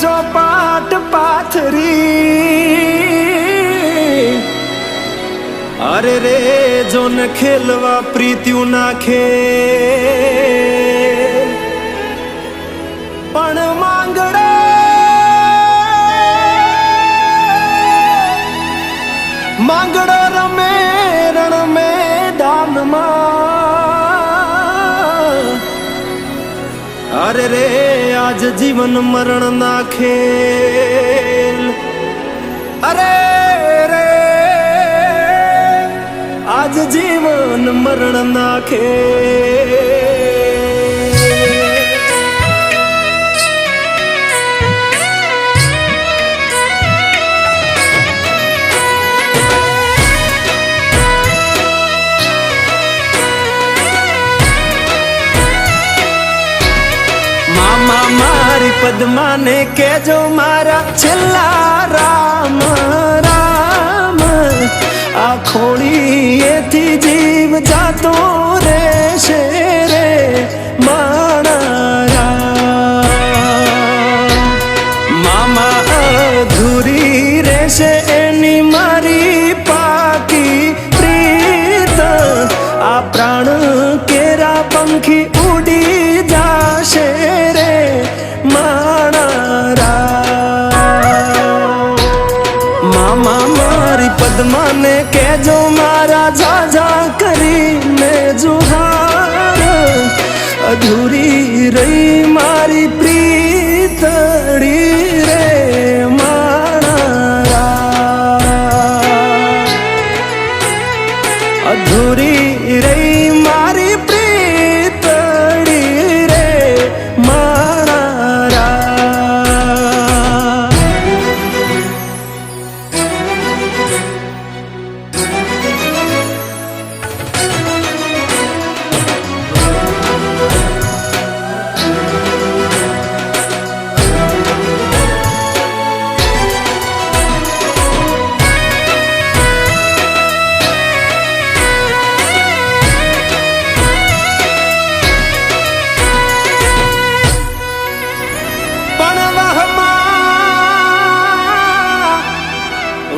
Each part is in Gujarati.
ચોપાટ પાથરી અરે રે જોન ખેલવા પ્રીત્યું નાખે પણ માંગડો રમે રણ મેદાનમાં અરે રે આજ જીવન મરણ ના ખેલ અરે રે આજ જીવન મરણ ના ખેલ મારી પદ્માને કેજો મારા છેલ્લા રામ રામ આ ખોળીએથી જીવ જાતો રહેશે રે મારા મામા અધૂરી રહેશે એની મારી પાકી પ્રીત આ પ્રાણ કેરા પંખી ઉડી જાશે રે મામા મારી પદ્માને કેજો મારા જાજા કરીને જુહાર અધૂરી રહી મારી પ્રીતડી રે મારા અધૂરી રહી મારી પ્રીતડી રે મારા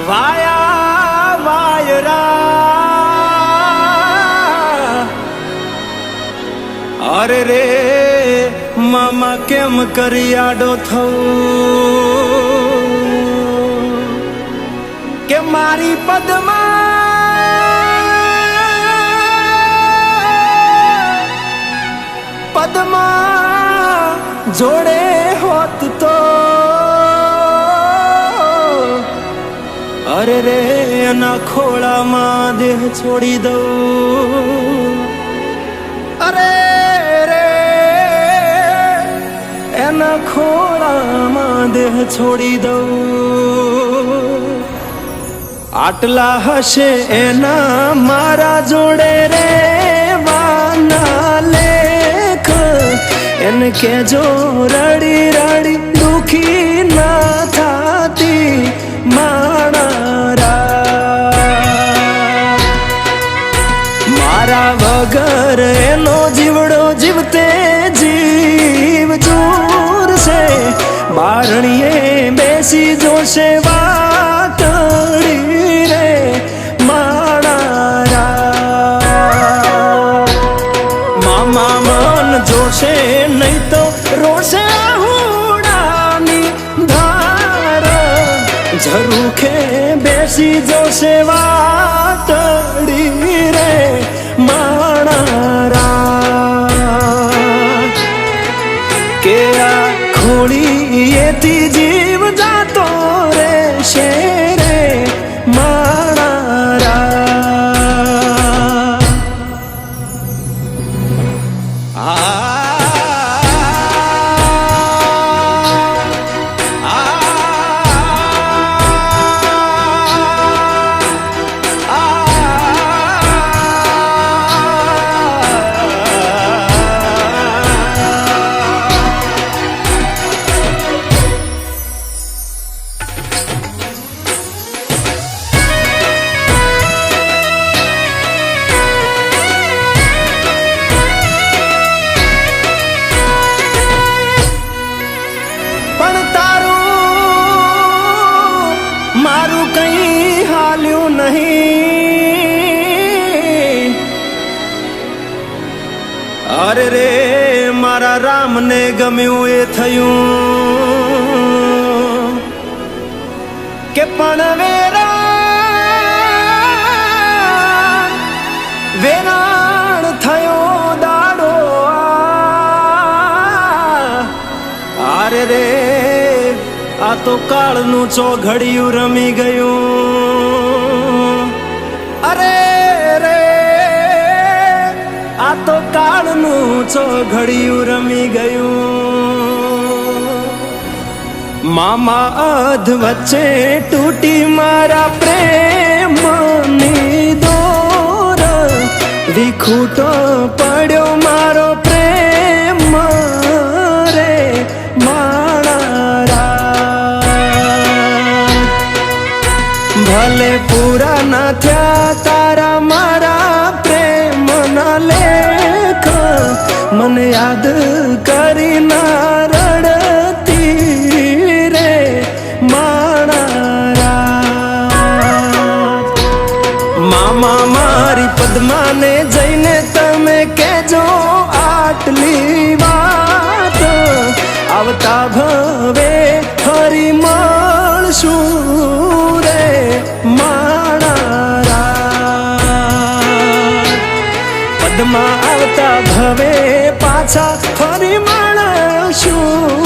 વાયા વાયરા અરે રે મામા કેમ કરી આડો થવું કે મારી પદ્મા જોડે હોત તો અરે રે એના ખોળામાં દેહ છોડી દઉં અરે રે એના ખોળામાં દેહ છોડી દઉં આટલા હશે એના મારા જોડે રે વાના લેખ એને કેજો રડી રડી દુખી ના થાતી મારા વગર એનો જીવડો જીવતે જીવ જોરશે બારણીએ બેસી જોશે વાતડી રે મારા મામા મન જોશે નહીં તો રોશે હુડાની ધાર ઝરૂખે બેસી જોશે વાતડી રે માણા કે આ ખોળીએથી જીવ જાતો રહેશે રે માણા અરે રે મારા રામને ગમ્યું એ થયું કે પણ વેરાણ થયો દાડો અરે રે આ તો કાળનું ચોઘડિયું રમી ગયું અરે રે આ તો કાળનું ચોઘડિયું રમી ગયું મામા અધ વચ્ચે તૂટી મારા પ્રેમની દોર વિખૂટો પડ્યો મારો પ્રેમ રે માણા ભલે પૂરા ના થયા તારા મારા પ્રેમ ના લેખ મને યાદ કરી ના રડતી રે માણા મામા મારી પદ્માને જઈને તમે કહેજો આટલી વાત આવતા ભવે ફરી મળશું રે માણા પદ્મા આવતા ભવે પાછા ફરી મળશું